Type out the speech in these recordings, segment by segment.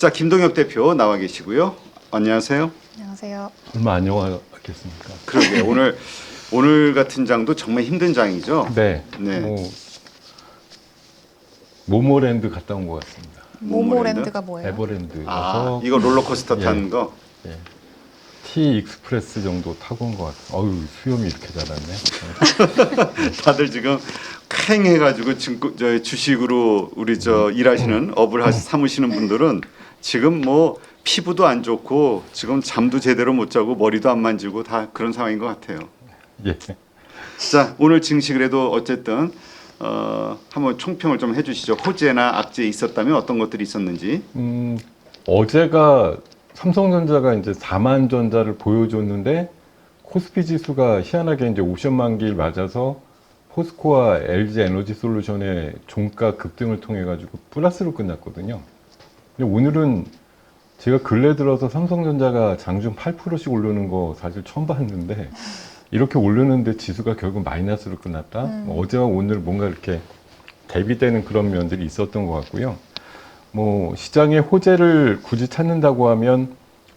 자, 김동엽 대표 나와 계시고요. 안녕하세요. 안녕하세요. 얼마 안 영화겠습니까? 그러게 오늘 같은 장도 정말 힘든 장이죠. 네. 네. 모모랜드 갔다 온 것 같습니다. 모모랜드가 뭐예요? 에버랜드 아, 가서 이거 롤러코스터 예. 타는 거. 예. T 익스프레스 정도 타고 온 것 같아요. 어유 수염이 이렇게 자랐네. 다들 지금 쾌행해가지고 주식으로 우리 일하시는 업을 삼으시는 분들은 지금 뭐 피부도 안 좋고 지금 잠도 제대로 못 자고 머리도 안 만지고 다 그런 상황인 것 같아요. 예. 자, 오늘 증식을 해도 어쨌든 한번 총평을 좀 해주시죠. 호재나 악재 있었다면 어떤 것들이 있었는지. 어제가 삼성전자가 이제 4만 전자를 보여줬는데 코스피 지수가 희한하게 이제 옵션 만기를 맞아서 포스코와 LG 에너지 솔루션의 종가 급등을 통해 가지고 플러스로 끝났거든요. 근데 오늘은 제가 근래 들어서 삼성전자가 장중 8%씩 오르는 거 사실 처음 봤는데 이렇게 오르는데 지수가 결국 마이너스로 끝났다. 어제와 오늘 뭔가 이렇게 대비되는 그런 면들이 있었던 것 같고요. 뭐 시장의 호재를 굳이 찾는다고 하면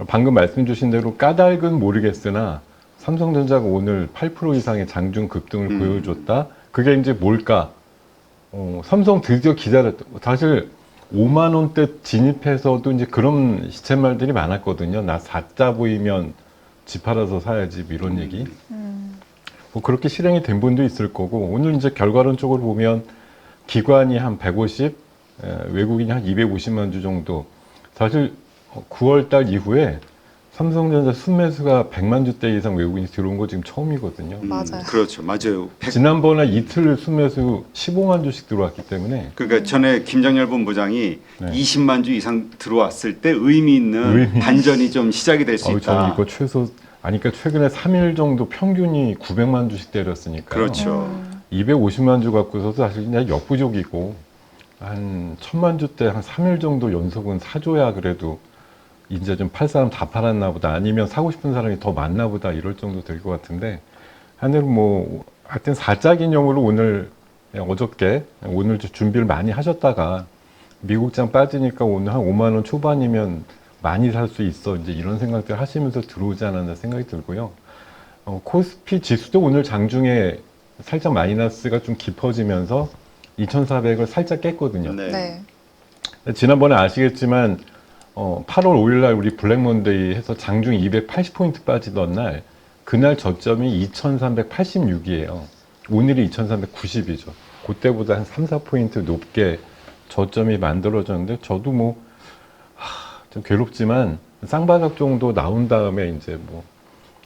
방금 말씀 주신 대로 까닭은 모르겠으나 삼성전자가 오늘 8% 이상의 장중 급등을 보여줬다. 그게 이제 뭘까? 삼성 드디어 기다렸다. 사실 5만 원대 진입해서도 이제 그런 시쳇말들이 많았거든요. 나 4자 보이면 집 팔아서 사야지 뭐 이런 얘기. 뭐 그렇게 실행이 된 분도 있을 거고 오늘 이제 결과론적으로 보면 기관이 한 150, 외국인이 한 250만 주 정도. 사실 9월 달 이후에 삼성전자 순매수가 100만 주대 이상 외국인이 들어온 거 지금 처음이거든요. 맞아요. 그렇죠, 맞아요. 지난번에 이틀 순매수 15만 주씩 들어왔기 때문에 그러니까 전에 김정열 본부장이 네. 20만 주 이상 들어왔을 때 의미 있는 반전이 좀 시작이 될 수 있다. 저는 이거 최소 그러니까 최근에 3일 정도 평균이 900만 주씩 때렸으니까 그렇죠. 250만 주 갖고서도 사실 그냥 역부족이고 한 1000만 주 때 한 3일 정도 연속은 사줘야 그래도 이제 좀 팔 사람 다 팔았나 보다 아니면 사고 싶은 사람이 더 많나 보다 이럴 정도 될 것 같은데 하여튼 뭐 하여튼 4자 기념으로 오늘 어저께 오늘 준비를 많이 하셨다가 미국장 빠지니까 오늘 한 5만 원 초반이면 많이 살 수 있어 이제 이런 생각들 하시면서 들어오지 않았나 생각이 들고요. 코스피 지수도 오늘 장중에 살짝 마이너스가 좀 깊어지면서 2,400을 살짝 깼거든요. 네. 네. 지난번에 아시겠지만 8월 5일 날 우리 블랙먼데이 해서 장중 280포인트 빠지던 날 그날 저점이 2,386이에요. 오늘이 2,390이죠. 그때보다 한 3, 4포인트 높게 저점이 만들어졌는데 저도 뭐 좀 괴롭지만 쌍바닥 정도 나온 다음에 이제 뭐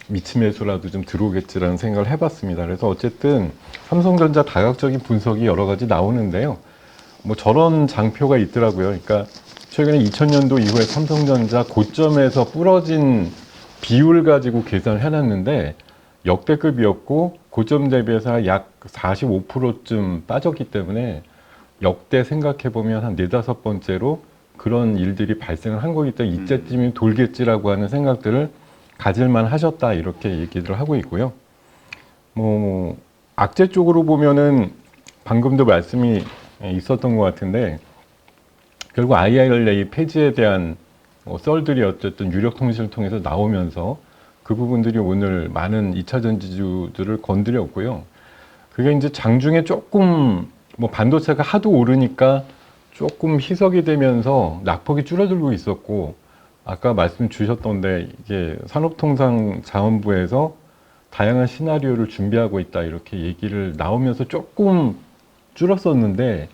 미치 매수라도 좀 들어오겠지라는 생각을 해봤습니다. 그래서 어쨌든 삼성전자 다각적인 분석이 여러 가지 나오는데요. 뭐 저런 장표가 있더라고요. 그러니까 최근에 2000년도 이후에 삼성전자 고점에서 부러진 비율 가지고 계산을 해놨는데 역대급이었고 고점 대비해서 약 45%쯤 빠졌기 때문에 역대 생각해보면 한 4, 5번째로 그런 일들이 발생을 한 거기 때문에 이때쯤이면 돌겠지라고 하는 생각들을 가질만 하셨다 이렇게 얘기를 하고 있고요. 뭐 악재 쪽으로 보면은 방금도 말씀이 있었던 것 같은데 결국 IRA 폐지에 대한 썰들이 어쨌든 유력 통신을 통해서 나오면서 그 부분들이 오늘 많은 2차 전지주들을 건드렸고요. 그게 이제 장중에 조금 뭐 반도체가 하도 오르니까 조금 희석이 되면서 낙폭이 줄어들고 있었고 아까 말씀 주셨던데 이게 산업통상자원부에서 다양한 시나리오를 준비하고 있다 이렇게 얘기를 나오면서 조금 줄었었는데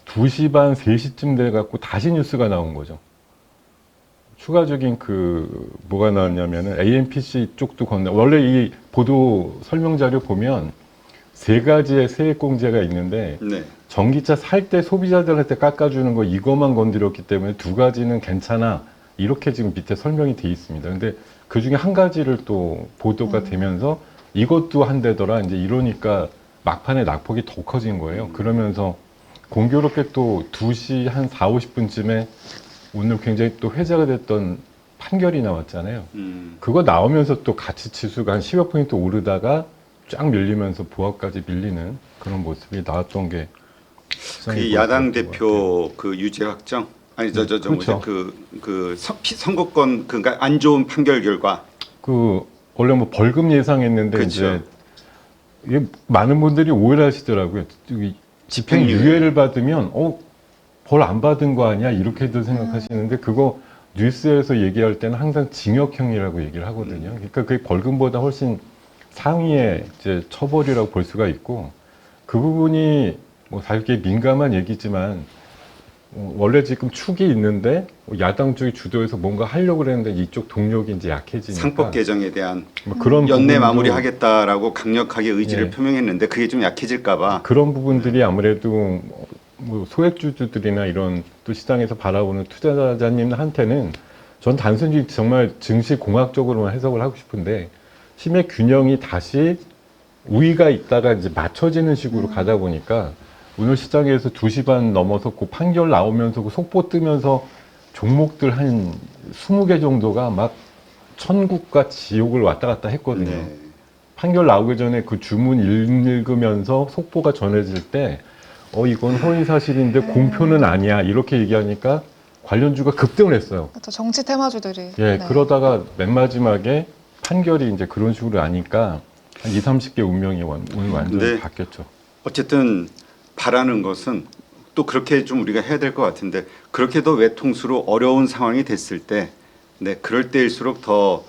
2시 반, 3시쯤 돼갖고 다시 뉴스가 나온 거죠. 추가적인 뭐가 나왔냐면은 AMPC 쪽도 원래 이 보도 설명 자료 보면 3가지의 세액공제가 있는데 네. 전기차 살 때 소비자들한테 깎아주는 거 이것만 건드렸기 때문에 2가지는 괜찮아 이렇게 지금 밑에 설명이 돼 있습니다. 근데 그 중에 한 가지를 또 보도가 되면서 이것도 한대더라 이제 이러니까 막판에 낙폭이 더 커진 거예요. 그러면서 공교롭게 또 2시 한 4, 50분쯤에 오늘 굉장히 또 회자가 됐던 판결이 나왔잖아요. 그거 나오면서 또 가치 지수가 한 10여 포인트 오르다가 쫙 밀리면서 보합까지 밀리는 그런 모습이 나왔던 게 그 야당 대표 그 유죄 확정 아니 저 그렇죠. 뭐지 선거권 그러니까 안 좋은 판결 결과. 그 원래 뭐 벌금 예상했는데 그렇죠. 이제 이게 많은 분들이 오해를 하시더라고요. 이 집행유예를 집행유예. 받으면 벌 안 받은 거 아니야 이렇게도 생각하시는데 그거 뉴스에서 얘기할 때는 항상 징역형이라고 얘기를 하거든요. 그러니까 그게 벌금보다 훨씬 상위의 이제 처벌이라고 볼 수가 있고 그 부분이 뭐 사실 민감한 얘기지만 원래 지금 축이 있는데 야당 쪽이 주도해서 뭔가 하려고 그랬는데 이쪽 동력이 이제 약해지니까 상법 개정에 대한 뭐 그런 연내 부분도 마무리하겠다라고 강력하게 의지를 예. 표명했는데 그게 좀 약해질까봐. 그런 부분들이 아무래도 뭐 소액주주들이나 이런 또 시장에서 바라보는 투자자님한테는 전 단순히 정말 증시 공학적으로만 해석을 하고 싶은데 힘의 균형이 다시 우위가 있다가 이제 맞춰지는 식으로 가다 보니까 오늘 시장에서 2시 반 넘어서 그 판결 나오면서 그 속보 뜨면서 종목들 한 20개 정도가 막 천국과 지옥을 왔다 갔다 했거든요. 네. 판결 나오기 전에 그 주문 읽으면서 속보가 전해질 때 이건 허위사실인데 공표는 아니야 이렇게 얘기하니까 관련주가 급등을 했어요. 그렇죠. 정치 테마주들이. 예, 네. 그러다가 맨 마지막에 판결이 이제 그런 식으로 나니까 한 2, 30개 운명이 오늘 완전히 근데 바뀌었죠. 어쨌든 바라는 것은 또 그렇게 좀 우리가 해야 될 것 같은데 그렇게도 외통수로 어려운 상황이 됐을 때, 네 그럴 때일수록 더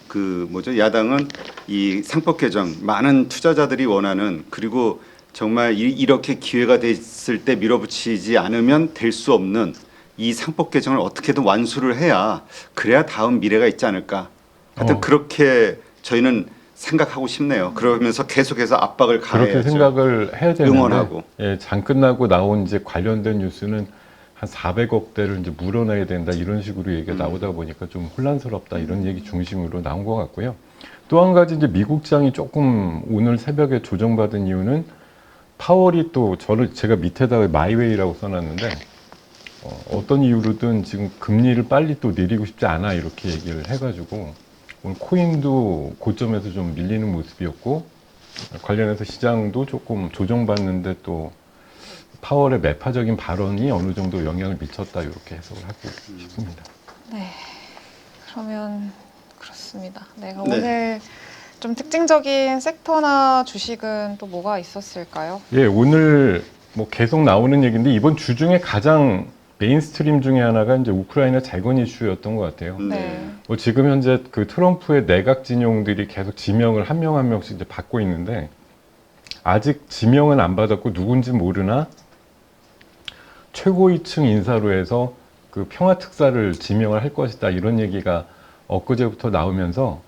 그 뭐죠 야당은 이 상법 개정 많은 투자자들이 원하는 그리고 정말 이렇게 기회가 됐을 때 밀어붙이지 않으면 될 수 없는 이 상법 개정을 어떻게든 완수를 해야 그래야 다음 미래가 있지 않을까. 하여튼 그렇게 저희는 생각하고 싶네요. 그러면서 계속해서 압박을 가해야죠. 그렇게 생각을 해야 되는데 응원하고. 예, 장 끝나고 나온 이제 관련된 뉴스는 한 400억대를 이제 물어내야 된다 이런 식으로 얘기가 나오다 보니까 좀 혼란스럽다 이런 얘기 중심으로 나온 것 같고요. 또 한 가지 이제 미국장이 조금 오늘 새벽에 조정받은 이유는 파월이 또 제가 밑에다가 마이웨이라고 써놨는데 어떤 이유로든 지금 금리를 빨리 또 내리고 싶지 않아 이렇게 얘기를 해가지고 오늘 코인도 고점에서 좀 밀리는 모습이었고 관련해서 시장도 조금 조정받는데 또 파월의 매파적인 발언이 어느 정도 영향을 미쳤다 이렇게 해석을 하고 싶습니다. 네. 그러면 그렇습니다. 네. 네. 오늘 좀 특징적인 섹터나 주식은 또 뭐가 있었을까요? 예, 오늘 뭐 계속 나오는 얘기인데 이번 주 중에 가장 메인스트림 중에 하나가 이제 우크라이나 재건 이슈였던 것 같아요. 네. 뭐 지금 현재 그 트럼프의 내각 진용들이 계속 지명을 한 명 한 명씩 이제 받고 있는데 아직 지명은 안 받았고 누군지 모르나 최고위층 인사로 해서 그 평화특사를 지명을 할 것이다 이런 얘기가 엊그제부터 나오면서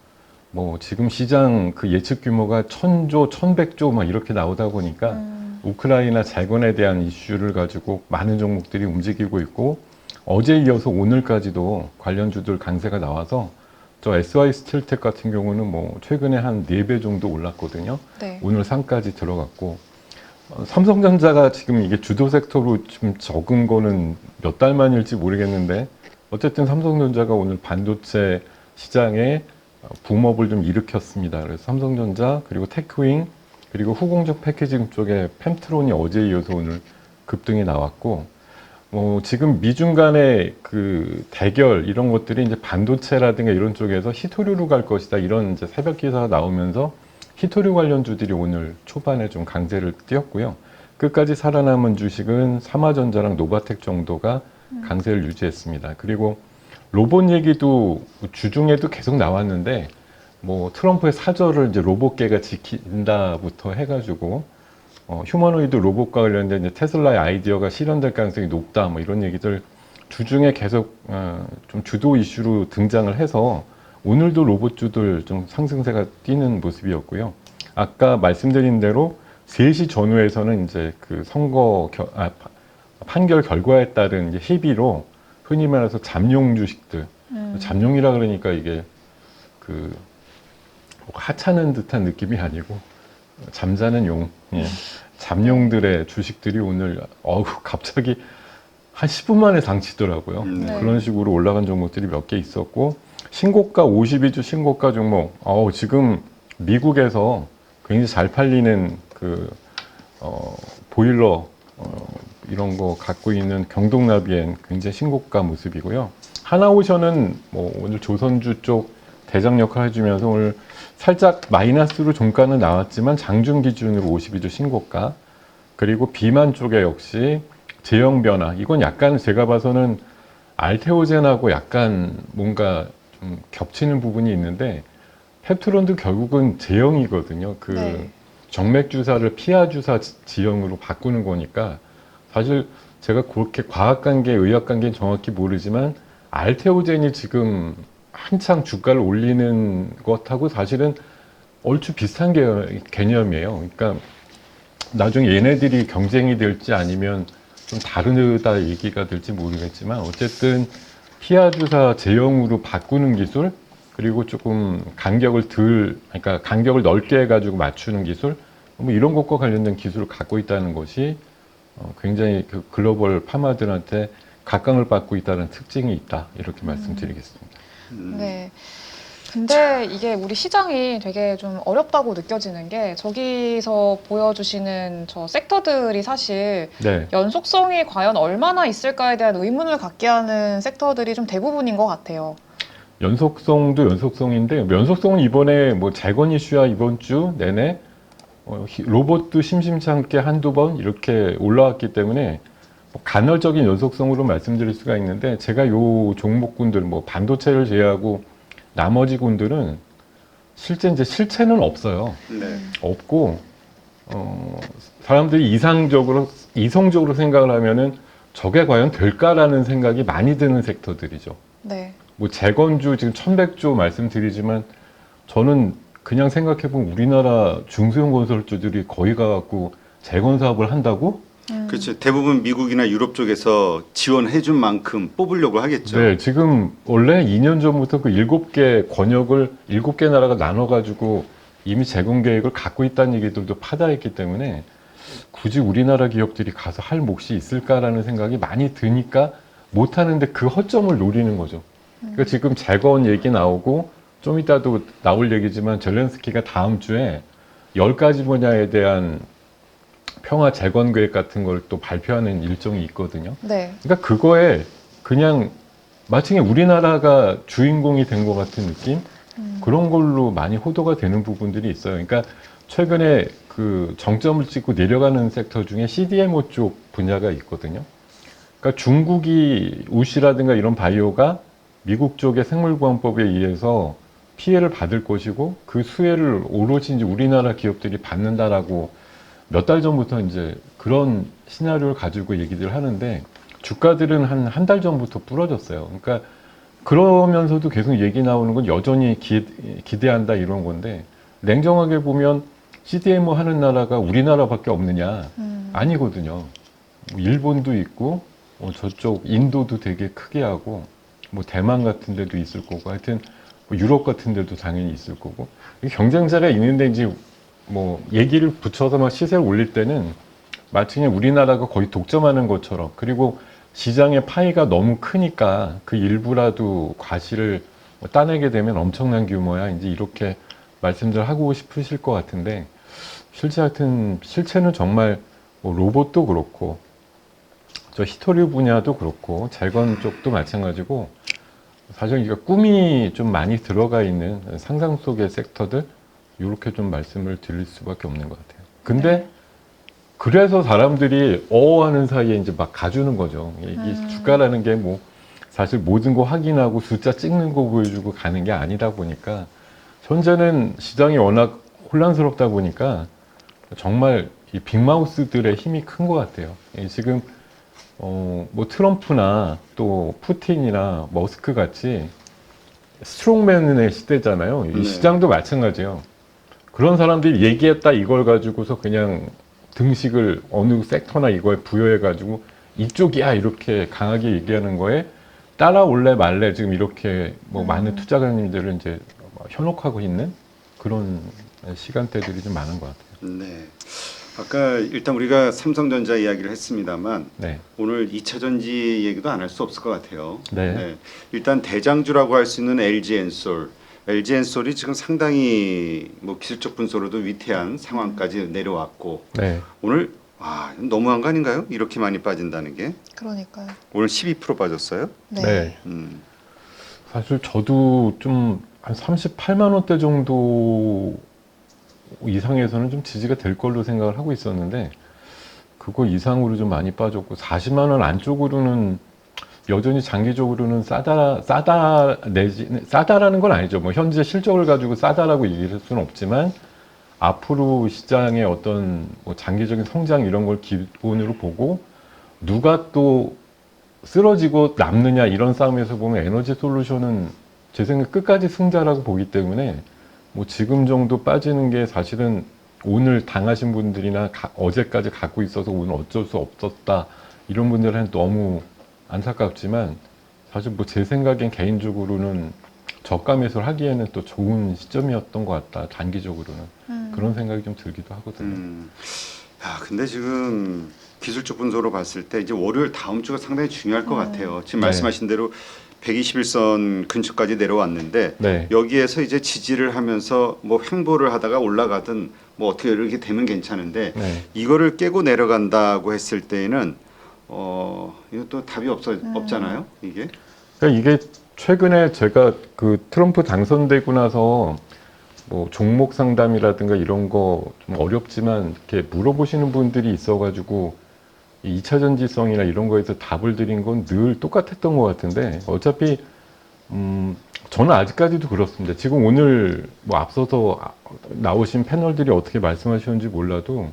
뭐 지금 시장 그 예측 규모가 1000조, 1100조 막 이렇게 나오다 보니까 우크라이나 재건에 대한 이슈를 가지고 많은 종목들이 움직이고 있고 어제 이어서 오늘까지도 관련주들 강세가 나와서 저 SY 스틸텍 같은 경우는 뭐 최근에 한 4배 정도 올랐거든요. 네. 오늘 상까지 들어갔고 삼성전자가 지금 이게 주도 섹터로 좀 적은 거는 몇 달 만일지 모르겠는데 어쨌든 삼성전자가 오늘 반도체 시장에 붐업을 좀 일으켰습니다. 그래서 삼성전자 그리고 테크윙 그리고 후공정 패키징 쪽에 펜트론이 어제 이어서 오늘 급등이 나왔고 지금 미중 간의 그 대결 이런 것들이 이제 반도체라든가 이런 쪽에서 히토류로 갈 것이다 이런 이제 새벽 기사가 나오면서 히토류 관련주들이 오늘 초반에 좀 강세를 띄었고요. 끝까지 살아남은 주식은 삼화전자랑 노바텍 정도가 강세를 유지했습니다. 그리고 로봇 얘기도 주중에도 계속 나왔는데 뭐 트럼프의 사절을 이제 로봇계가 지킨다부터 해가지고 휴머노이드 로봇과 관련된 이제 테슬라의 아이디어가 실현될 가능성이 높다 뭐 이런 얘기들 주중에 계속 좀 주도 이슈로 등장을 해서 오늘도 로봇주들 좀 상승세가 띄는 모습이었고요. 아까 말씀드린 대로 3시 전후에서는 이제 그 판결 결과에 따른 이제 희비로 흔히 말해서 잠룡 주식들, 잠룡이라 그러니까 이게 그 하찮은 듯한 느낌이 아니고 잠자는 용, 예. 잠룡들의 주식들이 오늘 갑자기 한 10분 만에 당치더라고요. 네. 그런 식으로 올라간 종목들이 몇 개 있었고 신고가 52주 신고가 종목 지금 미국에서 굉장히 잘 팔리는 그 보일러 이런 거 갖고 있는 경동나비엔 굉장히 신고가 모습이고요. 하나오션은 뭐 오늘 조선주 쪽 대장 역할 해주면서 오늘 살짝 마이너스로 종가는 나왔지만 장중 기준으로 52주 신고가. 그리고 비만 쪽에 역시 제형 변화. 이건 약간 제가 봐서는 알테오젠하고 약간 뭔가 좀 겹치는 부분이 있는데 펩트론도 결국은 제형이거든요. 그 네. 정맥 주사를 피하 주사 지형으로 바꾸는 거니까 사실 제가 그렇게 과학 관계, 의학 관계는 정확히 모르지만 알테오젠이 지금 한창 주가를 올리는 것하고 사실은 얼추 비슷한 개념이에요. 그러니까 나중에 얘네들이 경쟁이 될지 아니면 좀 다르다 얘기가 될지 모르겠지만 어쨌든 피하 주사 제형으로 바꾸는 기술 그리고 조금 그러니까 간격을 넓게 해가지고 맞추는 기술 뭐 이런 것과 관련된 기술을 갖고 있다는 것이 굉장히 그 글로벌 파마들한테 각광을 받고 있다는 특징이 있다 이렇게 말씀드리겠습니다. 네. 근데 이게 우리 시장이 되게 좀 어렵다고 느껴지는 게 저기서 보여주시는 저 섹터들이 사실 네, 연속성이 과연 얼마나 있을까에 대한 의문을 갖게 하는 섹터들이 좀 대부분인 것 같아요. 연속성도 연속성인데 연속성은 이번에 뭐 재건 이슈야 이번 주 내내 로봇도 심심치 않게 한두 번 이렇게 올라왔기 때문에 뭐 간헐적인 연속성으로 말씀드릴 수가 있는데 제가 요 종목군들 뭐 반도체를 제외하고 나머지 군들은 실제 이제 실체는 없어요. 네. 없고 사람들이 이성적으로 생각을 하면은 저게 과연 될까라는 생각이 많이 드는 섹터들이죠. 네. 뭐 재건주 지금 1100조 말씀드리지만 저는 그냥 생각해보면 우리나라 중소형 건설주들이 거기 가갖고 재건 사업을 한다고? 그렇죠. 대부분 미국이나 유럽 쪽에서 지원해준 만큼 뽑으려고 하겠죠. 네, 지금 원래 2년 전부터 그 7개 권역을 7개 나라가 나눠가지고 이미 재건 계획을 갖고 있다는 얘기들도 파다했기 때문에 굳이 우리나라 기업들이 가서 할 몫이 있을까라는 생각이 많이 드니까 못하는데 그 허점을 노리는 거죠. 그러니까 지금 재건 얘기 나오고 좀 이따도 나올 얘기지만 젤렌스키가 다음 주에 10가지 분야에 대한 평화 재건 계획 같은 걸 또 발표하는 일정이 있거든요. 네. 그러니까 그거에 그냥 마치 우리나라가 주인공이 된 것 같은 느낌? 그런 걸로 많이 호도가 되는 부분들이 있어요. 그러니까 최근에 그 정점을 찍고 내려가는 섹터 중에 CDMO 쪽 분야가 있거든요. 그러니까 중국이 우시라든가 이런 바이오가 미국 쪽의 생물보안법에 의해서 피해를 받을 것이고 그 수혜를 오로지 이제 우리나라 기업들이 받는다라고 몇 달 전부터 이제 그런 시나리오를 가지고 얘기들 하는데 주가들은 한 달 전부터 부러졌어요. 그러니까 그러면서도 계속 얘기 나오는 건 여전히 기대한다 이런 건데 냉정하게 보면 CDMO 하는 나라가 우리나라밖에 없느냐? 아니거든요. 일본도 있고 저쪽 인도도 되게 크게 하고 뭐 대만 같은 데도 있을 거고 하여튼 뭐 유럽 같은 데도 당연히 있을 거고 경쟁자가 있는데 이제 뭐 얘기를 붙여서 막 시세를 올릴 때는 마치 그냥 우리나라가 거의 독점하는 것처럼 그리고 시장의 파이가 너무 크니까 그 일부라도 과실을 따내게 되면 엄청난 규모야 이제 이렇게 말씀들 하고 싶으실 것 같은데 실체는 정말 뭐 로봇도 그렇고 저 히토류 분야도 그렇고 재건 쪽도 마찬가지고 사실 이게 꿈이 좀 많이 들어가 있는 상상 속의 섹터들 이렇게 좀 말씀을 드릴 수밖에 없는 것 같아요. 근데 그래서 사람들이 하는 사이에 이제 막 가주는 거죠. 이 주가라는 게 뭐 사실 모든 거 확인하고 숫자 찍는 거 보여주고 가는 게 아니다 보니까 현재는 시장이 워낙 혼란스럽다 보니까 정말 이 빅마우스들의 힘이 큰 것 같아요. 지금 뭐 트럼프나 또 푸틴이나 머스크 같이 스트롱맨의 시대잖아요. 이 네. 시장도 마찬가지예요. 그런 사람들이 얘기했다 이걸 가지고서 그냥 등식을 어느 섹터나 이거에 부여해가지고 이쪽이야 이렇게 강하게 얘기하는 거에 따라올래 말래 지금 이렇게 뭐 많은 투자가님들을 이제 현혹하고 있는 그런 시간대들이 좀 많은 것 같아요. 네. 아까 일단 우리가 삼성전자 이야기를 했습니다만 네. 오늘 2차 전지 얘기도 안 할 수 없을 것 같아요. 네. 일단 대장주라고 할 수 있는 LG엔솔. LG엔솔이 지금 상당히 뭐 기술적 분석으로도 위태한 상황까지 내려왔고 네. 오늘 아, 너무한 거 아닌가요? 이렇게 많이 빠진다는 게. 그러니까요. 오늘 12% 빠졌어요. 네. 네. 음. 사실 저도 좀 한 38만 원대 정도 이상에서는 좀 지지가 될 걸로 생각을 하고 있었는데 그거 이상으로 좀 많이 빠졌고 40만 원 안쪽으로는 여전히 장기적으로는 싸다라는 건 아니죠. 뭐 현재 실적을 가지고 싸다라고 얘기할 수는 없지만 앞으로 시장의 어떤 뭐 장기적인 성장 이런 걸 기본으로 보고 누가 또 쓰러지고 남느냐 이런 싸움에서 보면 에너지 솔루션은 제 생각 끝까지 승자라고 보기 때문에 뭐 지금 정도 빠지는 게 사실은 오늘 당하신 분들이나 어제까지 갖고 있어서 오늘 어쩔 수 없었다 이런 분들은 너무 안타깝지만 사실 뭐 제 생각엔 개인적으로는 저가 매수를 하기에는 또 좋은 시점이었던 것 같다 단기적으로는 그런 생각이 좀 들기도 하거든요. 야, 근데 지금 기술적 분석으로 봤을 때 이제 월요일 다음 주가 상당히 중요할 것 같아요. 지금 네. 말씀하신 대로 121선 근처까지 내려왔는데 네. 여기에서 이제 지지를 하면서 뭐 횡보를 하다가 올라가든 뭐 어떻게 이렇게 되면 괜찮은데 네. 이거를 깨고 내려간다고 했을 때에는 이거 또 답이 없잖아요. 이게. 그러니까 이게 최근에 제가 그 트럼프 당선되고 나서 뭐 종목 상담이라든가 이런 거 좀 어렵지만 이렇게 물어보시는 분들이 있어가지고 이 2차 전지성이나 이런 거에서 답을 드린 건 늘 똑같았던 것 같은데 어차피 저는 아직까지도 그렇습니다. 지금 오늘 뭐 앞서서 나오신 패널들이 어떻게 말씀하셨는지 몰라도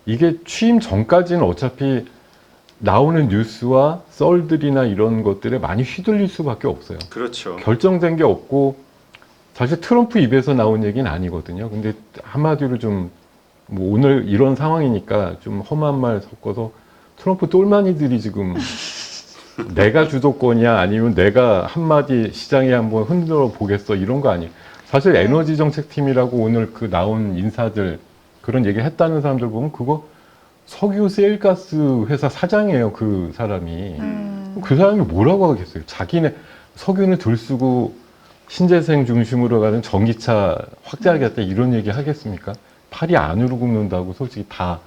이게 취임 전까지는 어차피 나오는 뉴스와 썰들이나 이런 것들에 많이 휘둘릴 수밖에 없어요. 그렇죠. 결정된 게 없고 사실 트럼프 입에서 나온 얘기는 아니거든요. 근데 한마디로 좀 뭐 오늘 이런 상황이니까 좀 험한 말 섞어서 트럼프 똘마니들이 지금 내가 주도권이야 아니면 내가 한마디 시장에 한번 흔들어 보겠어 이런 거 아니에요. 사실 에너지 정책팀이라고 오늘 그 나온 인사들 그런 얘기 했다는 사람들 보면 그거 석유 세일가스 회사 사장이에요. 그 사람이. 그 사람이 뭐라고 하겠어요. 자기네 석유는 들쓰고 신재생 중심으로 가는 전기차 확대하겠다 이런 얘기 하겠습니까? 팔이 안으로 굽는다고 솔직히 다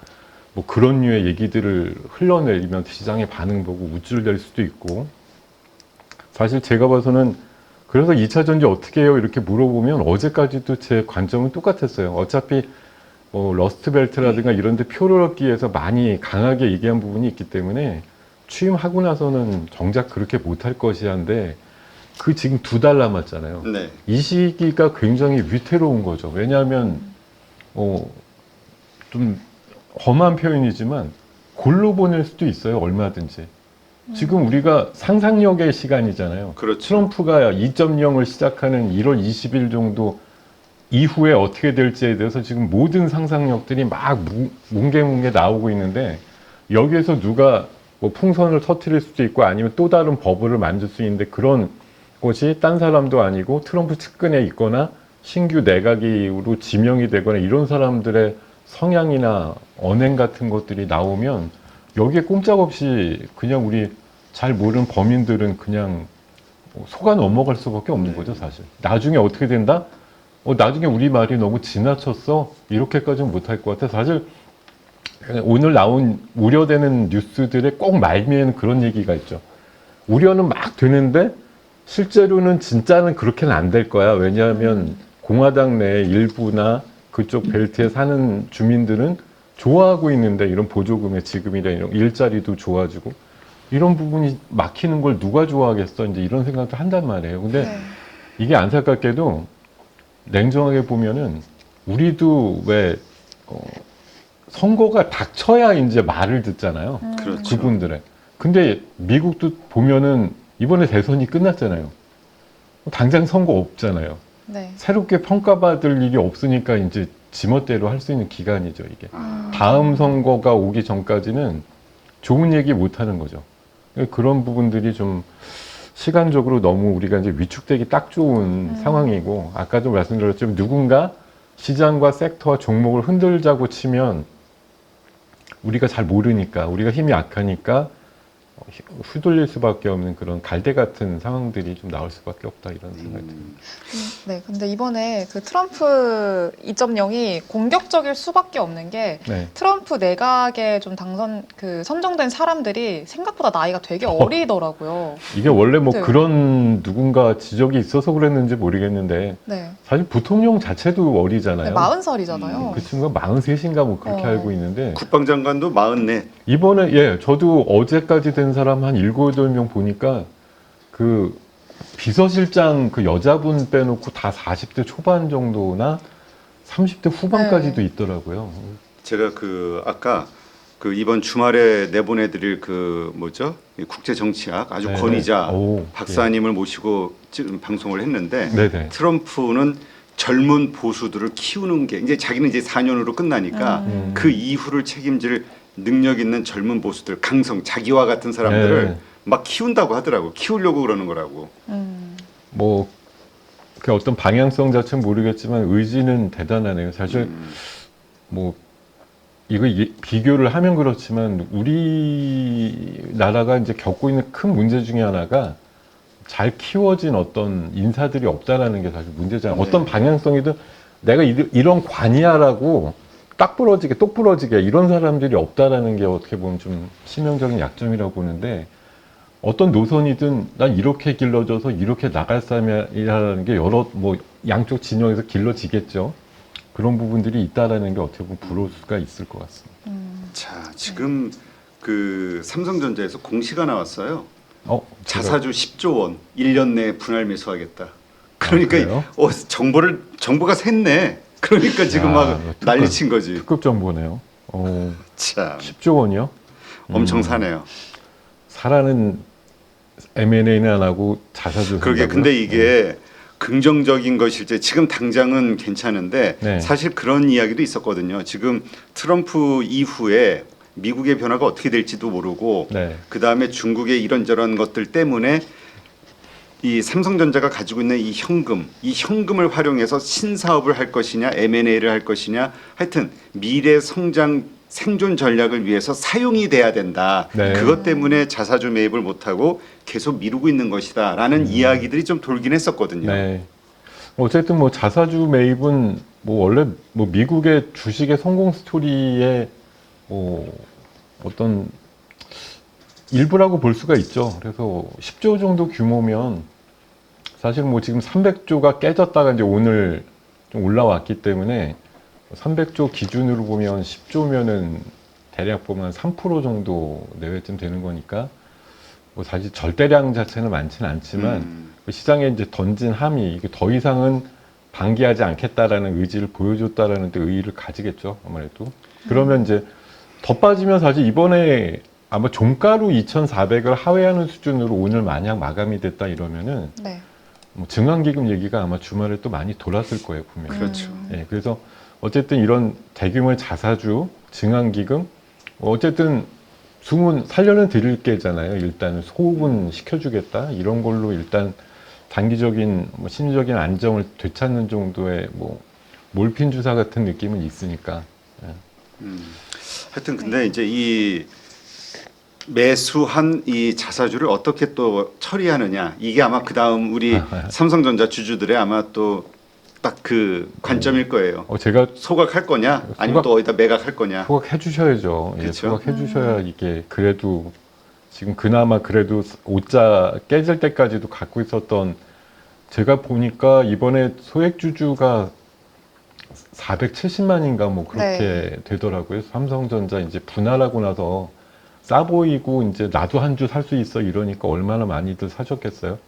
뭐 그런 류의 얘기들을 흘러내리면 시장의 반응 보고 우쭐댈 수도 있고 사실 제가 봐서는 그래서 2차 전지 어떻게 해요? 이렇게 물어보면 어제까지도 제 관점은 똑같았어요. 어차피 뭐 러스트벨트라든가 이런 데 표를 얻기 위해서 많이 강하게 얘기한 부분이 있기 때문에 취임하고 나서는 정작 그렇게 못할 것이한데 그 지금 2달 남았잖아요. 네. 이 시기가 굉장히 위태로운 거죠. 왜냐하면 좀 험한 표현이지만 골로 보낼 수도 있어요. 얼마든지. 지금 우리가 상상력의 시간이잖아요. 그렇죠. 트럼프가 2.0을 시작하는 1월 20일 정도 이후에 어떻게 될지에 대해서 지금 모든 상상력들이 막 뭉게뭉게 나오고 있는데 여기에서 누가 뭐 풍선을 터뜨릴 수도 있고 아니면 또 다른 버블을 만들 수 있는데 그런 것이 딴 사람도 아니고 트럼프 측근에 있거나 신규 내각으로 지명이 되거나 이런 사람들의 성향이나 언행 같은 것들이 나오면 여기에 꼼짝없이 그냥 우리 잘 모르는 범인들은 그냥 속아 넘어갈 수밖에 없는 거죠, 사실. 나중에 어떻게 된다? 나중에 우리 말이 너무 지나쳤어? 이렇게까지는 못할 것 같아. 사실 오늘 나온 우려되는 뉴스들의 꼭 말미에는 그런 얘기가 있죠. 우려는 막 되는데 실제로는 진짜는 그렇게는 안 될 거야. 왜냐하면 공화당 내 일부나 그쪽 벨트에 사는 주민들은 좋아하고 있는데 이런 보조금의 지급이나 이런 일자리도 좋아지고 이런 부분이 막히는 걸 누가 좋아하겠어 이제 이런 생각도 한단 말이에요. 근데 이게 안타깝게도 냉정하게 보면은 우리도 왜 선거가 닥쳐야 이제 말을 듣잖아요. 그렇죠. 그분들의. 근데 미국도 보면은 이번에 대선이 끝났잖아요. 당장 선거 없잖아요. 네. 새롭게 평가받을 일이 없으니까 이제 지멋대로 할 수 있는 기간이죠, 이게. 다음 선거가 오기 전까지는 좋은 얘기 못 하는 거죠. 그런 부분들이 좀 시간적으로 너무 우리가 이제 위축되기 딱 좋은 상황이고, 아까도 말씀드렸지만 누군가 시장과 섹터와 종목을 흔들자고 치면 우리가 잘 모르니까, 우리가 힘이 약하니까 휘둘릴 수밖에 없는 그런 갈대 같은 상황들이 좀 나올 수밖에 없다 이런 생각이 듭니다. 네, 근데 이번에 그 트럼프 2.0이 공격적일 수밖에 없는 게 네. 트럼프 내각에 좀 선정된 사람들이 생각보다 나이가 되게 어리더라고요. 이게 원래 뭐 네. 그런 누군가 지적이 있어서 그랬는지 모르겠는데 네, 사실 부통령 자체도 어리잖아요. 40살이잖아요. 그 친구가 43인가 뭐 그렇게 알고 있는데 국방장관도 44. 이번에 예 저도 어제까지 된 사람 한 7, 8명 보니까 그 비서실장 그 여자분 빼놓고 다 40대 초반 정도나 30대 후반까지도 네. 있더라고요. 제가 그 아까 그 이번 주말에 내보내드릴 그 뭐죠? 이 국제정치학 아주 네네. 권위자 오, 박사님을 모시고 지금 방송을 했는데 네네. 트럼프는 젊은 보수들을 키우는 게 이제 자기는 이제 4년으로 끝나니까 그 이후를 책임질 능력 있는 젊은 보수들 강성 자기와 같은 사람들을 네. 막 키운다고 하더라고. 키우려고 그러는 거라고. 뭐 그 어떤 방향성 자체는 모르겠지만 의지는 대단하네요. 사실 뭐 이거 비교를 하면 그렇지만 우리나라가 이제 겪고 있는 큰 문제 중에 하나가 잘 키워진 어떤 인사들이 없다라는 게 사실 문제잖아요. 네. 어떤 방향성이든 내가 이런 관이야라고 딱 부러지게 똑 부러지게 이런 사람들이 없다라는 게 어떻게 보면 좀 치명적인 약점이라고 보는데 어떤 노선이든 난 이렇게 길러져서 이렇게 나갈 사람이라는 게 여러 뭐 양쪽 진영에서 길러지겠죠. 그런 부분들이 있다라는 게 어떻게 보면 부러울 수가 있을 것 같습니다. 자, 지금 그 삼성전자에서 공시가 나왔어요. 제가- 자사주 10조 원 1년 내에 분할 매수하겠다. 그러니까 그래요? 정보가 샜네. 그러니까 지금 야, 막 특급. 난리친 거지. 특급 정보네요. 참 10조 원이요? 엄청 사네요. 사라는 M&A는 안 하고 자사주 그러게 산다고요? 근데 이게 긍정적인 것일지 지금 당장은 괜찮은데 네. 사실 그런 이야기도 있었거든요. 지금 트럼프 이후에 미국의 변화가 어떻게 될지도 모르고 네. 그 다음에 중국의 이런저런 것들 때문에 이 삼성전자가 가지고 있는 이 현금을 활용해서 신사업을 할 것이냐 M&A를 할 것이냐 하여튼 미래 성장 생존 전략을 위해서 사용이 돼야 된다. 네. 그것 때문에 자사주 매입을 못하고 계속 미루고 있는 것이다라는 이야기들이 좀 돌긴 했었거든요. 네. 어쨌든 뭐 자사주 매입은 뭐 원래 뭐 미국의 주식의 성공 스토리의 뭐 어떤 일부라고 볼 수가 있죠. 그래서 10조 정도 규모면 사실 뭐 지금 300조가 깨졌다가 이제 오늘 좀 올라왔기 때문에 300조 기준으로 보면 10조면은 대략 보면 3% 정도 내외쯤 되는 거니까 뭐 사실 절대량 자체는 많지는 않지만 그 시장에 이제 던진 함이 이게 더 이상은 방기하지 않겠다라는 의지를 보여줬다라는 데 의의를 가지겠죠 아무래도. 그러면 이제 더 빠지면 사실 이번에 아마 종가로 2,400을 하회하는 수준으로 오늘 만약 마감이 됐다 이러면은 네. 뭐 증강기금 얘기가 아마 주말에 또 많이 돌았을 거예요 분명히. 그렇죠. 예, 그래서 어쨌든 이런 대규모의 자사주, 증강기금, 어쨌든 주문 살려는 드릴 게잖아요. 일단 소급은 시켜주겠다 이런 걸로 일단 단기적인 뭐 심리적인 안정을 되찾는 정도의 뭐 몰핀 주사 같은 느낌은 있으니까. 예. 하여튼 근데 이제 이 매수한 이 자사주를 어떻게 또 처리하느냐 이게 아마 그 다음 우리 삼성전자 주주들의 아마 또 딱 그 관점일 거예요. 제가 소각할 거냐 아니면 또 어디다 매각할 거냐. 소각해 주셔야죠. 예, 그쵸? 소각해 주셔야 이게 그래도 지금 그나마 그래도 오자 깨질 때까지도 갖고 있었던 제가 보니까 이번에 소액 주주가 470만인가 뭐 그렇게 되더라고요. 삼성전자 이제 분할하고 나서 싸 보이고 이제 나도 한 주 살 수 있어 이러니까 얼마나 많이들 사셨겠어요.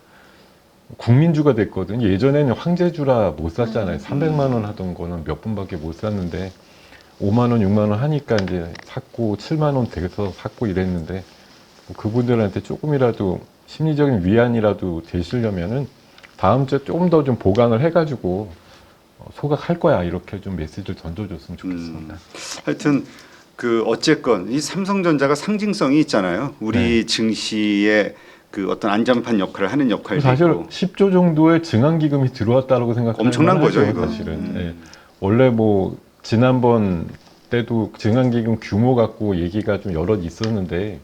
국민주가 됐거든요. 예전에는 황제주라 못 샀잖아요. 300만 원 하던 거는 몇 분밖에 못 샀는데 5만 원, 6만 원 하니까 이제 샀고 7만 원 돼서 샀고 이랬는데 뭐 그분들한테 조금이라도 심리적인 위안이라도 되시려면은 다음 주에 조금 더 좀 보강을 해가지고 소각할 거야 이렇게 좀 메시지를 던져줬으면 좋겠습니다. 하여튼 그 어쨌건 이 삼성전자가 상징성이 있잖아요. 우리 증시의 그 어떤 안전판 역할을 하는 역할도 사실 있고 10조 정도의 증강기금이 들어왔다라고 생각하면 엄청난 거죠, 이거. 사실은. 예. 원래 뭐 지난번 때도 증강기금 규모 갖고 얘기가 좀 여럿 있었는데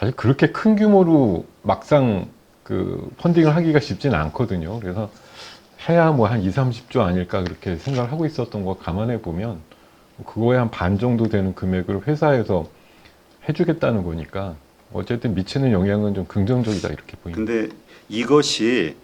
사실 그렇게 큰 규모로 막상 그 펀딩을 하기가 쉽지는 않거든요. 그래서 해야 뭐 한 2, 30조 아닐까 그렇게 생각을 하고 있었던 거 감안해 보면 그거에 한 반 정도 되는 금액을 회사에서 해주겠다는 거니까 어쨌든 미치는 영향은 좀 긍정적이다 이렇게 보입니다. 근데 이것이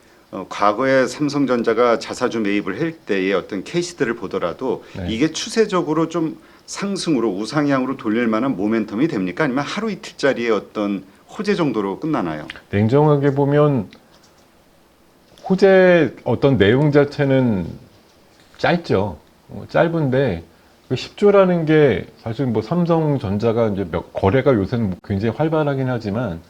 과거에 삼성전자가 자사주 매입을 할 때의 어떤 케이스들을 보더라도 네. 이게 추세적으로 좀 상승으로 우상향으로 돌릴 만한 모멘텀이 됩니까? 아니면 하루 이틀짜리의 어떤 호재 정도로 끝나나요? 냉정하게 보면 호재 어떤 내용 자체는 짧죠. 짧은데 그 10조라는 게 사실 뭐 삼성전자가 이제 거래가 요새는 굉장히 활발하긴 하지만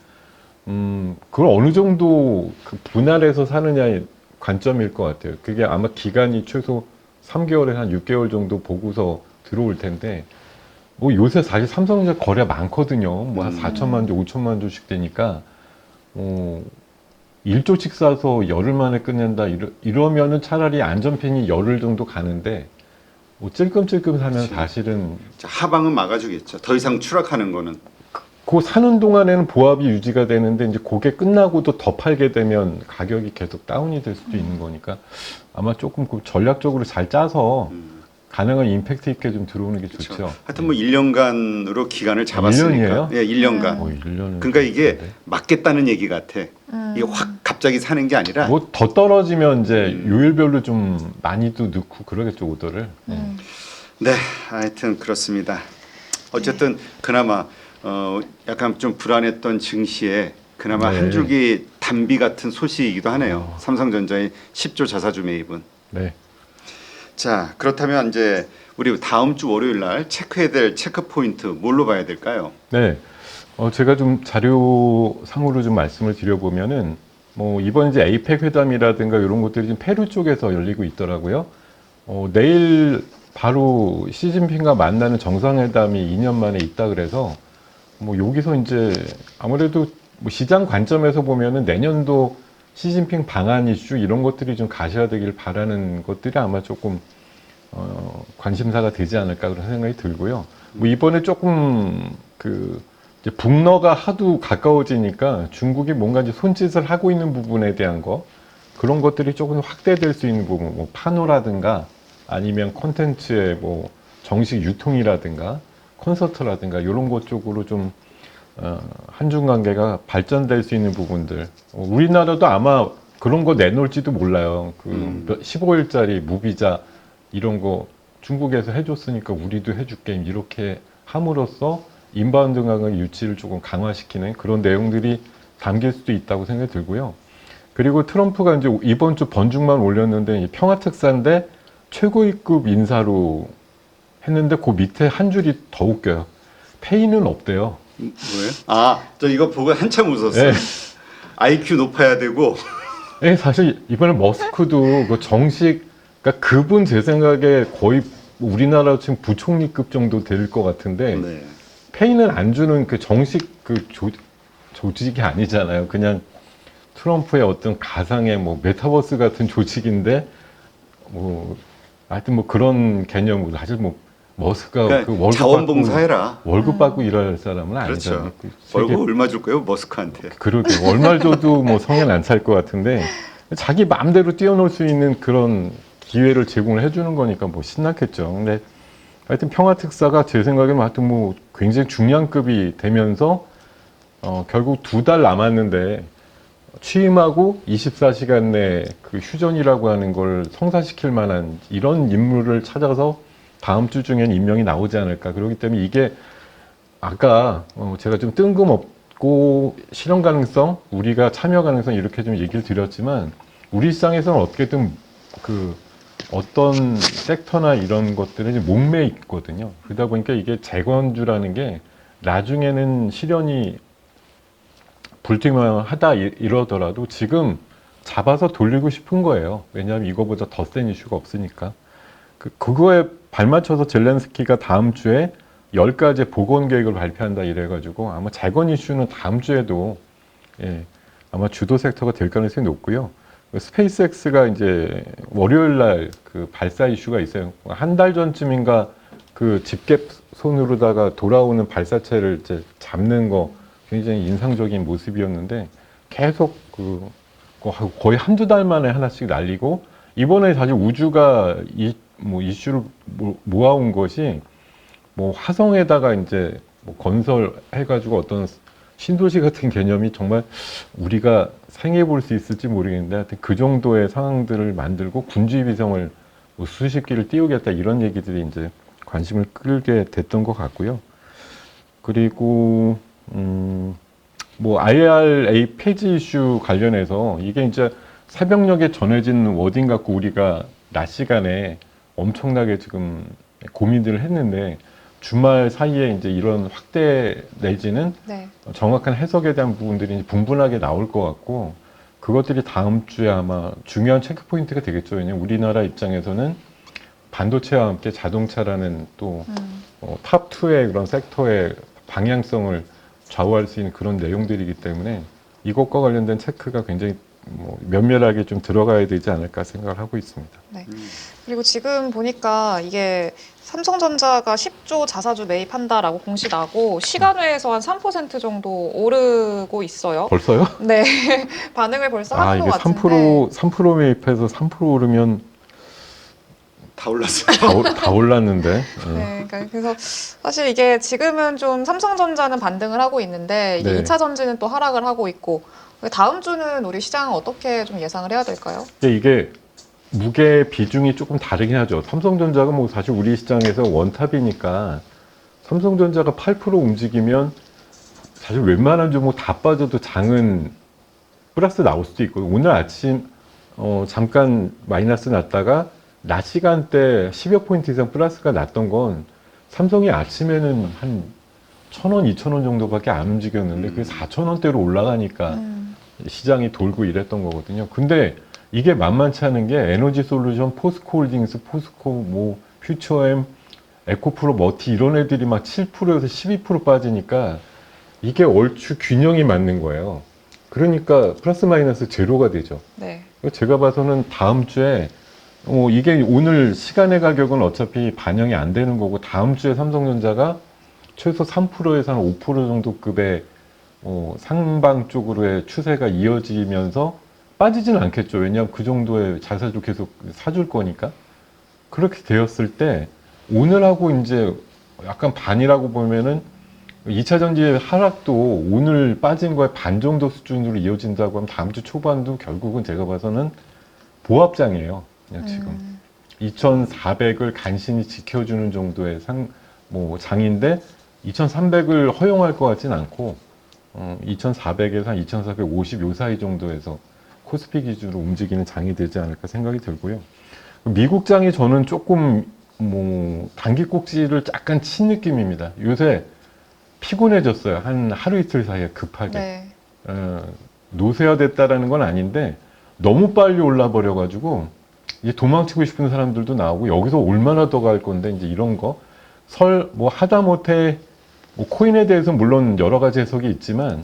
그걸 어느 정도 그 분할해서 사느냐의 관점일 것 같아요. 그게 아마 기간이 최소 3개월에 한 6개월 정도 보고서 들어올 텐데 뭐 요새 사실 삼성전자 거래 많거든요. 뭐 한 4천만 조, 5천만 조씩 되니까 1조씩 사서 열흘 만에 끝낸다 이러면은 차라리 안전핀이 열흘 정도 가는데 뭐 찔끔찔끔 사면 그치. 사실은 자, 하방은 막아주겠죠. 더 이상 추락하는 거는. 그 사는 동안에는 보합이 유지가 되는데 이제 그게 끝나고도 더 팔게 되면 가격이 계속 다운이 될 수도 있는 거니까 아마 조금 그 전략적으로 잘 짜서 가능한 임팩트 있게 좀 들어오는 게 그렇죠. 좋죠. 하여튼 뭐 1년간으로 기간을 잡았으니까. 1년이에요? 예, 1년간. 1년은 그러니까 이게 맞겠다는 얘기 같아. 이게 확 갑자기 사는 게 아니라. 뭐 더 떨어지면 이제 요일별로 좀 많이도 넣고 그러겠죠 오더를. 네, 하여튼 그렇습니다. 어쨌든 그나마 약간 좀 불안했던 증시에 그나마 네. 한 줄기 단비 같은 소식이기도 하네요. 삼성전자의 10조 자사주 매입은. 네. 자, 그렇다면 이제 우리 다음 주 월요일 날 체크해야 될 체크 포인트 뭘로 봐야 될까요? 네. 제가 좀 자료상으로 좀 말씀을 드려보면은 뭐 이번 이제 에이펙 회담이라든가 이런 것들이 지금 페루 쪽에서 열리고 있더라고요. 내일 바로 시진핑과 만나는 정상회담이 2년 만에 있다 그래서 뭐 여기서 이제 아무래도 뭐 시장 관점에서 보면은 내년도 시진핑 방한 이슈 이런 것들이 좀 가시화되길 바라는 것들이 아마 조금 관심사가 되지 않을까 그런 생각이 들고요. 뭐 이번에 조금 그 이제 북러가 하도 가까워지니까 중국이 뭔가 이제 손짓을 하고 있는 부분에 대한 거 그런 것들이 조금 확대될 수 있는 부분, 뭐 파노라든가 아니면 콘텐츠의 뭐 정식 유통이라든가 콘서트라든가 이런 것 쪽으로 좀 한중 관계가 발전될 수 있는 부분들. 우리나라도 아마 그런 거 내놓을지도 몰라요. 그 15일짜리 무비자 이런 거 중국에서 해줬으니까 우리도 해줄게 이렇게 함으로써 인바운드 관광 유치를 조금 강화시키는 그런 내용들이 담길 수도 있다고 생각이 들고요. 그리고 트럼프가 이제 이번 주 번중만 올렸는데 평화특사인데 최고위급 인사로 했는데 그 밑에 한 줄이 더 웃겨요. 페이는 없대요. 뭐예요? 아, 저 이거 보고 한참 웃었어요. 네. IQ 높아야 되고. 네, 사실 이번에 머스크도 그 정식, 그러니까 그분 제 생각에 거의 우리나라 지금 부총리급 정도 될 것 같은데 네. 페이는 안 주는 그 정식 그 조직이 아니잖아요. 그냥 트럼프의 어떤 가상의 뭐 메타버스 같은 조직인데 뭐 하여튼 뭐 그런 개념으로 사실 뭐 머스크가 그러니까 그 월급 자원봉사해라. 월급 받고 일할 사람은 아니잖아요. 그렇죠. 그 세계- 월급 얼마 줄 거예요, 머스크한테? 그러게 얼마 줘도 뭐 성엔 안 찰 것 같은데 자기 마음대로 뛰어놀 수 있는 그런 기회를 제공을 해주는 거니까 뭐 신나겠죠. 근데 하여튼 평화특사가 제 생각에는 하여튼 뭐 굉장히 중량급이 되면서 결국 2달 남았는데 취임하고 24시간 내 그 휴전이라고 하는 걸 성사시킬 만한 이런 인물을 찾아서 다음 주 중엔 임명이 나오지 않을까. 그렇기 때문에 이게 아까 제가 좀 뜬금없고 실현 가능성, 우리가 참여 가능성 이렇게 좀 얘기를 드렸지만 우리 시장에서는 어떻게든 그 어떤 섹터나 이런 것들에 이제 목매 있거든요. 그러다 보니까 이게 재건주라는 게 나중에는 실현이 불투명하다 이러더라도 지금 잡아서 돌리고 싶은 거예요. 왜냐하면 이거보다 더 센 이슈가 없으니까. 그거에 발맞춰서 젤렌스키가 다음 주에 10가지 복원 계획을 발표한다 이래가지고 아마 재건 이슈는 다음 주에도 아마 주도 섹터가 될 가능성이 높고요. 스페이스X가 이제 월요일 날 그 발사 이슈가 있어요. 한 달 전쯤인가 그 집게 손으로다가 돌아오는 발사체를 이제 잡는 거 굉장히 인상적인 모습이었는데 계속 거의 한두 달 만에 하나씩 날리고 이번에 사실 우주가 이슈를 모아온 것이 뭐 화성에다가 이제 뭐 건설해가지고 어떤 신도시 같은 개념이 정말 우리가 생각해 볼 수 있을지 모르겠는데 하여튼 그 정도의 상황들을 만들고 군주의 위성을 뭐 수십 기를 띄우겠다 이런 얘기들이 이제 관심을 끌게 됐던 것 같고요. 그리고 뭐 IRA 폐지 이슈 관련해서 이게 이제 새벽녘에 전해진 워딩 갖고 우리가 낮 시간에 엄청나게 지금 고민들을 했는데 주말 사이에 이제 이런 확대 내지는 네. 정확한 해석에 대한 부분들이 분분하게 나올 것 같고 그것들이 다음 주에 아마 중요한 체크 포인트가 되겠죠. 왜냐하면 우리나라 입장에서는 반도체와 함께 자동차라는 또 탑2의 그런 섹터의 방향성을 좌우할 수 있는 그런 내용들이기 때문에 이것과 관련된 체크가 굉장히 뭐 면밀하게 좀 들어가야 되지 않을까 생각을 하고 있습니다. 그리고 지금 보니까 이게 삼성전자가 10조 자사주 매입한다라고 공시 나고 시간외에서 한 3% 정도 오르고 있어요. 벌써요? 네. 반응을 벌써 하는 이게 것 같은데. 3% 매입해서 3% 오르면 다 올랐어요. 다 올랐는데. 네, 그러니까 그래서 사실 이게 지금은 좀 삼성전자는 반등을 하고 있는데 이게 네. 2차 전지는 또 하락을 하고 있고 다음 주는 우리 시장은 어떻게 좀 예상을 해야 될까요? 이게 무게 비중이 조금 다르긴 하죠. 삼성전자가 뭐 사실 우리 시장에서 원탑이니까 삼성전자가 8% 움직이면 사실 웬만한 종목 다 빠져도 장은 플러스 나올 수도 있고 오늘 아침 잠깐 마이너스 났다가 낮 시간대 10여 포인트 이상 플러스가 났던 건 삼성이 아침에는 한 1,000원, 2,000원 정도밖에 안 움직였는데 그게 4,000원대로 올라가니까 시장이 돌고 이랬던 거거든요. 근데 이게 만만치 않은 게 에너지솔루션, 포스코홀딩스, 포스코, 뭐 퓨처엠, 에코프로, 머티 이런 애들이 막 7%에서 12% 빠지니까 이게 얼추 균형이 맞는 거예요. 그러니까 플러스 마이너스 제로가 되죠. 네. 제가 봐서는 다음 주에 이게 오늘 시간의 가격은 어차피 반영이 안 되는 거고 다음 주에 삼성전자가 최소 3%에서 한 5% 정도 급의 상방 쪽으로의 추세가 이어지면서 빠지진 않겠죠. 왜냐하면 그 정도의 자사주 계속 사줄 거니까. 그렇게 되었을 때 오늘하고 이제 약간 반이라고 보면은 2차 전지의 하락도 오늘 빠진 거에 반 정도 수준으로 이어진다고 하면 다음 주 초반도 결국은 제가 봐서는 보합장이에요. 그냥 지금 2,400을 간신히 지켜주는 정도의 장인데 2,300을 허용할 것 같진 않고 2,400에서 한 2,450 요 사이 정도에서 코스피 기준으로 움직이는 장이 되지 않을까 생각이 들고요. 미국 장이 저는 조금 단기 꼭지를 약간 친 느낌입니다. 요새 피곤해졌어요. 한 하루 이틀 사이에 급하게. 네. 노쇠화됐다라는 건 아닌데 너무 빨리 올라 버려가지고 이제 도망치고 싶은 사람들도 나오고 여기서 얼마나 더 갈 건데 이제 이런 거 하다못해 코인에 대해서 물론 여러 가지 해석이 있지만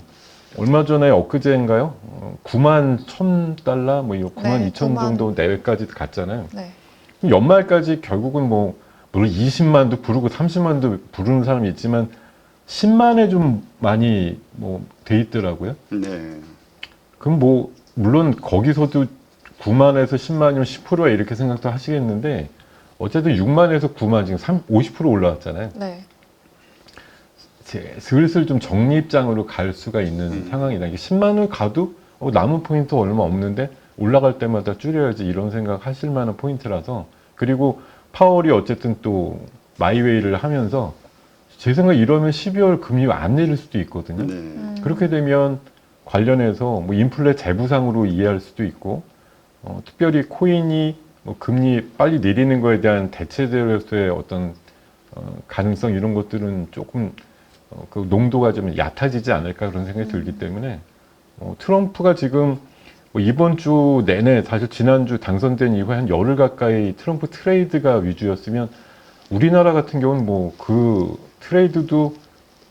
얼마 전에 엊그제인가요? 9만 1,000달러 뭐 이거 9만 네, 2천 9만. 정도 내외까지 갔잖아요. 네. 그럼 연말까지 결국은 물론 20만도 부르고 30만도 부르는 사람이 있지만 10만에 좀 많이 돼 있더라고요. 네. 그럼 물론 거기서도 9만에서 10만이면 10%야 이렇게 생각도 하시겠는데 어쨌든 6만에서 9만 지금 50% 올라왔잖아요. 네. 슬슬 좀 적립장으로 갈 수가 있는 상황이다. 이게 10만을 가도 남은 포인트 얼마 없는데 올라갈 때마다 줄여야지 이런 생각 하실 만한 포인트라서 그리고 파월이 어쨌든 또 마이웨이를 하면서 제 생각 이러면 12월 금리 안 내릴 수도 있거든요. 네. 그렇게 되면 관련해서 인플레 재부상으로 이해할 수도 있고 특별히 코인이 금리 빨리 내리는 거에 대한 대체제로서의 어떤 가능성 이런 것들은 조금 그 농도가 좀 얕아지지 않을까 그런 생각이 들기 때문에 트럼프가 지금 이번 주 내내 사실 지난주 당선된 이후에 한 열흘 가까이 트럼프 트레이드가 위주였으면 우리나라 같은 경우는 그 트레이드도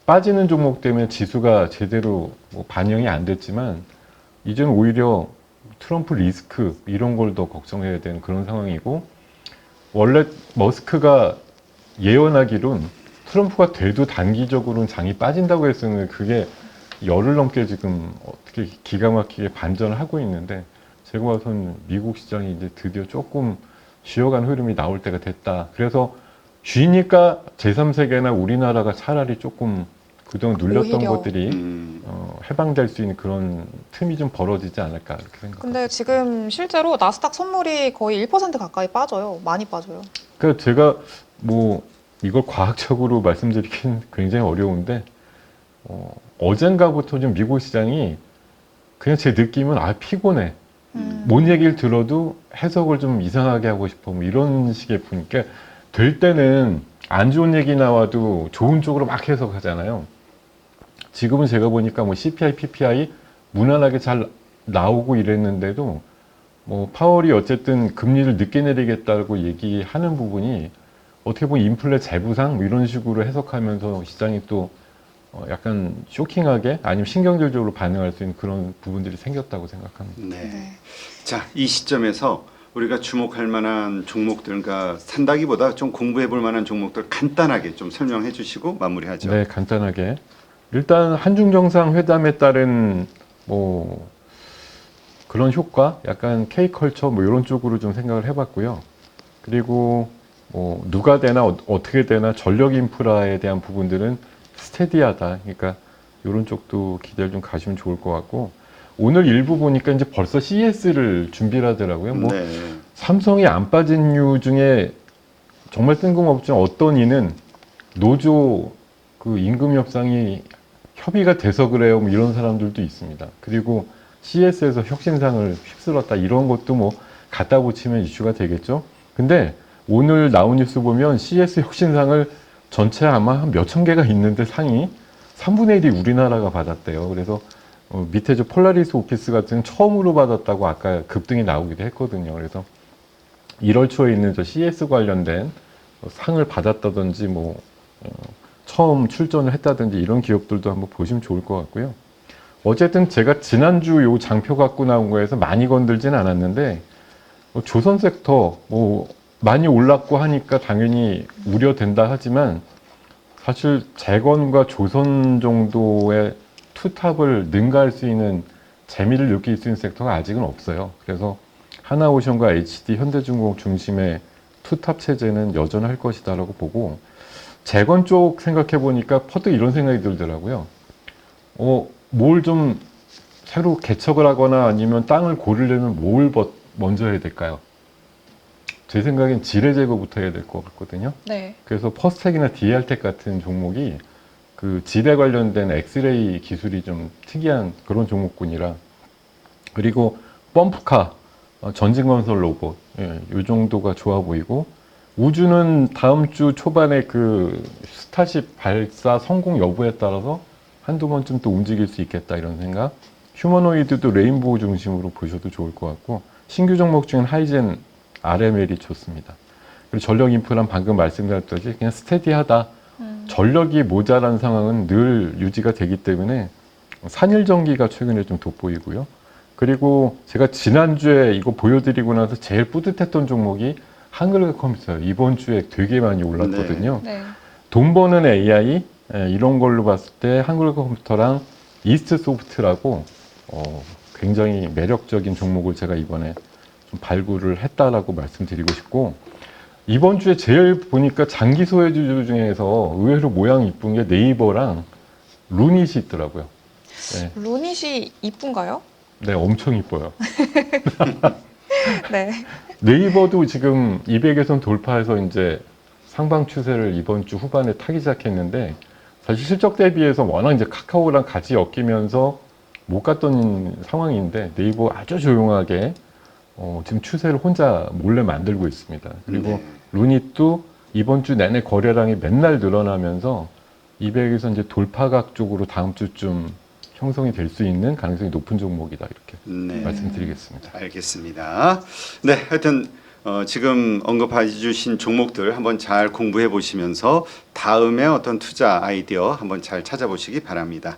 빠지는 종목 때문에 지수가 제대로 반영이 안 됐지만 이제는 오히려 트럼프 리스크 이런 걸 더 걱정해야 되는 그런 상황이고 원래 머스크가 예언하기론 트럼프가 돼도 단기적으로는 장이 빠진다고 했었는데 그게 열흘 넘게 지금 어떻게 기가 막히게 반전을 하고 있는데 제가 봐서는 미국 시장이 이제 드디어 조금 쉬어간 흐름이 나올 때가 됐다. 그래서 쉬니까 제3세계나 우리나라가 차라리 조금 그동안 눌렸던 오히려. 것들이 해방될 수 있는 그런 틈이 좀 벌어지지 않을까 이렇게 생각합니다. 근데 지금 실제로 나스닥 선물이 거의 1% 가까이 빠져요. 많이 빠져요. 그러니까 제가 뭐 이걸 과학적으로 말씀드리긴 굉장히 어려운데 어젠가부터 좀 미국 시장이 그냥 제 느낌은 피곤해. 뭔 얘기를 들어도 해석을 좀 이상하게 하고 싶어. 뭐 이런 식의 분위기. 될 때는 안 좋은 얘기 나와도 좋은 쪽으로 막 해석하잖아요. 지금은 제가 보니까 뭐 CPI, PPI 무난하게 잘 나오고 이랬는데도 뭐 파월이 어쨌든 금리를 늦게 내리겠다고 얘기하는 부분이 어떻게 보면 인플레 재부상 뭐 이런 식으로 해석하면서 시장이 또 약간 쇼킹하게 아니면 신경질적으로 반응할 수 있는 그런 부분들이 생겼다고 생각합니다. 네. 네. 자, 이 시점에서 우리가 주목할 만한 종목들과 산다기보다 좀 공부해 볼 만한 종목들 간단하게 좀 설명해 주시고 마무리하죠. 네, 간단하게. 일단 한중 정상회담에 따른 뭐 그런 효과, 약간 K컬처 뭐 이런 쪽으로 좀 생각을 해봤고요. 그리고 뭐 누가 되나 어떻게 되나 전력 인프라에 대한 부분들은 스테디하다. 그러니까 이런 쪽도 기대를 좀 가시면 좋을 것 같고 오늘 일부 보니까 이제 벌써 CES를 준비를 하더라고요. 뭐 네. 삼성이 안 빠진 이유 중에 정말 뜬금없지만 어떤 이는 노조 그 임금 협상이 협의가 돼서 그래요. 뭐 이런 사람들도 있습니다. 그리고 CS에서 혁신상을 휩쓸었다. 이런 것도 뭐 갖다 붙이면 이슈가 되겠죠. 근데 오늘 나온 뉴스 보면 CS 혁신상을 전체 아마 한 몇천 개가 있는데 상이 3분의 1이 우리나라가 받았대요. 그래서 밑에 저 폴라리스 오피스 같은 처음으로 받았다고 아까 급등이 나오기도 했거든요. 그래서 1월 초에 있는 저 CS 관련된 상을 받았다든지 뭐 처음 출전을 했다든지 이런 기업들도 한번 보시면 좋을 것 같고요. 어쨌든 제가 지난주 요 장표 갖고 나온 거에서 많이 건들진 않았는데 조선 섹터 뭐 많이 올랐고 하니까 당연히 우려된다 하지만 사실 재건과 조선 정도의 투탑을 능가할 수 있는 재미를 느낄 수 있는 섹터가 아직은 없어요. 그래서 하나오션과 HD, 현대중공업 중심의 투탑 체제는 여전할 것이다라고 보고 재건 쪽 생각해 보니까 퍼뜩 이런 생각이 들더라고요. 뭘 좀 새로 개척을 하거나 아니면 땅을 고르려면 뭘 먼저 해야 될까요? 제 생각엔 지뢰 제거부터 해야 될 것 같거든요. 네. 그래서 퍼스텍이나 DR텍 같은 종목이 그 지뢰 관련된 엑스레이 기술이 좀 특이한 그런 종목군이라 그리고 펌프카, 전진건설 로봇 이 정도가 좋아 보이고 우주는 다음 주 초반에 그 스타쉽 발사 성공 여부에 따라서 한두 번쯤 또 움직일 수 있겠다 이런 생각. 휴머노이드도 레인보우 중심으로 보셔도 좋을 것 같고 신규 종목 중엔 하이젠 RML이 좋습니다. 그리고 전력 인프라는 방금 말씀드렸듯이 그냥 스테디하다. 전력이 모자란 상황은 늘 유지가 되기 때문에 산일전기가 최근에 좀 돋보이고요. 그리고 제가 지난주에 이거 보여드리고 나서 제일 뿌듯했던 종목이 한글과 컴퓨터예요. 이번 주에 되게 많이 올랐거든요. 네. 돈 버는 AI 이런 걸로 봤을 때 한글과 컴퓨터랑 이스트 소프트라고 굉장히 매력적인 종목을 제가 이번에 좀 발굴을 했다라고 말씀드리고 싶고 이번 주에 제일 보니까 장기 소외주 중에서 의외로 모양 이쁜 게 네이버랑 루닛이 있더라고요. 네, 루닛이 이쁜가요? 네, 엄청 이뻐요. 네. 네이버도 지금 200에선 돌파해서 이제 상방 추세를 이번 주 후반에 타기 시작했는데 사실 실적 대비해서 워낙 이제 카카오랑 같이 엮이면서 못 갔던 상황인데 네이버 아주 조용하게 지금 추세를 혼자 몰래 만들고 있습니다. 그리고 네. 루닛도 이번 주 내내 거래량이 맨날 늘어나면서 200에서 이제 돌파각 쪽으로 다음 주쯤 형성이 될 수 있는 가능성이 높은 종목이다 이렇게 네. 말씀드리겠습니다. 알겠습니다. 네, 하여튼 지금 언급해 주신 종목들 한번 잘 공부해 보시면서 다음에 어떤 투자 아이디어 한번 잘 찾아보시기 바랍니다.